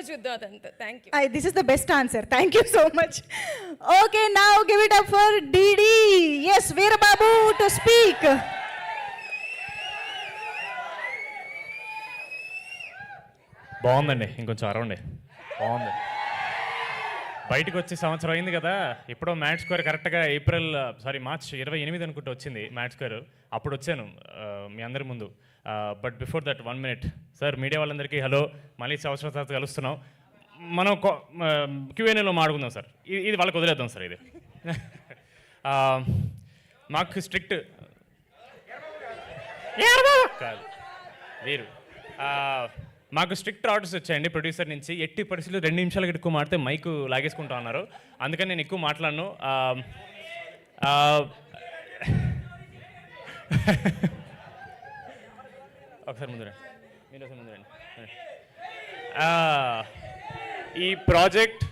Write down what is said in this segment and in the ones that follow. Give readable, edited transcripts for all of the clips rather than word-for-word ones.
చూద్దాం అదంతా. Thank you. This is the best answer. Thank you so much. Okay, now give it up for Didi. Yes, Veerababu to speak. బాగుందండి, ఇంకొంచెం అరవండి. బాగుంది. బయటకు వచ్చి సంవత్సరం అయింది కదా, ఎప్పుడో మ్యాథ్స్ స్క్వేర్ కరెక్ట్గా మార్చ్ 28 అనుకుంటూ వచ్చింది మ్యాథ్స్ స్క్వేర్. అప్పుడు వచ్చాను మీ అందరి ముందు. But before that 1 minute sir, media వాళ్ళందరికీ హలో. మళ్ళీ సంవత్సరం తర్వాత కలుస్తున్నాం. మనం Q&Aలో మాడుకుందాం సార్. ఇది వాళ్ళకి వదిలేద్దాం సార్. ఇది మాకు స్ట్రిక్ట్ కాదు వీరు మాకు స్ట్రిక్ట్ ఆర్డర్స్ వచ్చాయండి ప్రొడ్యూసర్ నుంచి. ఎట్టి పరిస్థితులు 2 నిమిషాలకి ఎక్కువ మాడితే మైక్ లాగేసుకుంటా ఉన్నారు. అందుకని నేను ఎక్కువ మాట్లాడను. ఒకసారి ముందు రండి, మీరు ఒకసారి ముందు రండి. ఈ ప్రాజెక్ట్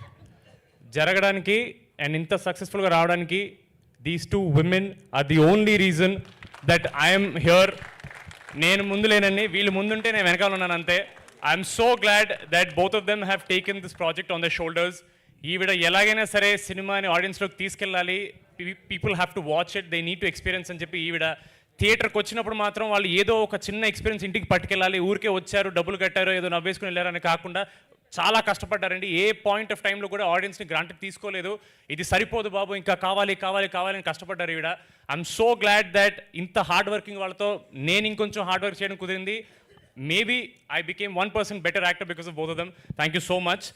జరగడానికి అండ్ ఇంత సక్సెస్ఫుల్గా రావడానికి these 2 women are the only reason that I'm here. నేను ముందు లేనండి, వీళ్ళు ముందుంటే నేను వెనకాల ఉన్నాను అంతే. I'm so glad that both of them have taken this project on the shoulders. ఈవిడ ఎలాగైనా సరే సినిమాని ఆడియన్స్లోకి తీసుకెళ్ళాలి, people have to watch it, they need to experience అని చెప్పి ఈవిడ థియేటర్కి వచ్చినప్పుడు మాత్రం వాళ్ళు ఏదో ఒక చిన్న ఎక్స్పీరియన్స్ ఇంటికి పట్టుకెళ్ళాలి. ఊరికే వచ్చారు, డబ్బులు కట్టారు, ఏదో నవ్వేసుకుని వెళ్ళారని కాకుండా చాలా కష్టపడ్డారండి. ఏ పాయింట్ ఆఫ్ టైంలో కూడా ఆడియన్స్ని గ్రాంటెడ్ తీసుకోలేదు. ఇది సరిపోదు బాబు, ఇంకా కావాలి కావాలి కావాలి అని కష్టపడ్డారు ఈవిడ. ఐఎమ్ సో గ్లాడ్ దట్ ఇంత హార్డ్ వర్కింగ్ వాళ్ళతో నేను ఇంకొంచెం హార్డ్ వర్క్ చేయడం కుదిరింది. Maybe I became 1% better actor because of both of them. Thank you so much.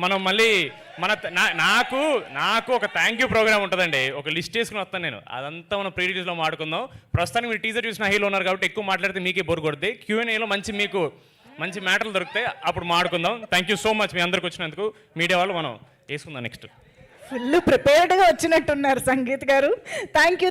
మనం మళ్ళీ నాకు ఒక థ్యాంక్ యూ ప్రోగ్రామ్ ఉంటుందండి. ఒక లిస్ట్ చేసుకుని వస్తాను నేను, అదంతా మనం ప్రీ రిలీజ్లో మాట్లాడుకుందాం. ప్రస్తుతానికి మీరు టీజర్ చూసిన హీలో ఉన్నారు కాబట్టి ఎక్కువ మాట్లాడితే మీకే బోర్ కొడుతుంది. Q&Aలో మీకు మంచి మ్యాటర్లు దొరికితే అప్పుడు మాట్లాడుకుందాం. థ్యాంక్ యూ సో మచ్ మీ అందరికి వచ్చినందుకు. మీడియా వాళ్ళు మనం వేసుకుందాం నెక్స్ట్. ఫుల్ ప్రిపేర్డ్గా వచ్చినట్టున్నారు సంగీత్ గారు. Thank you.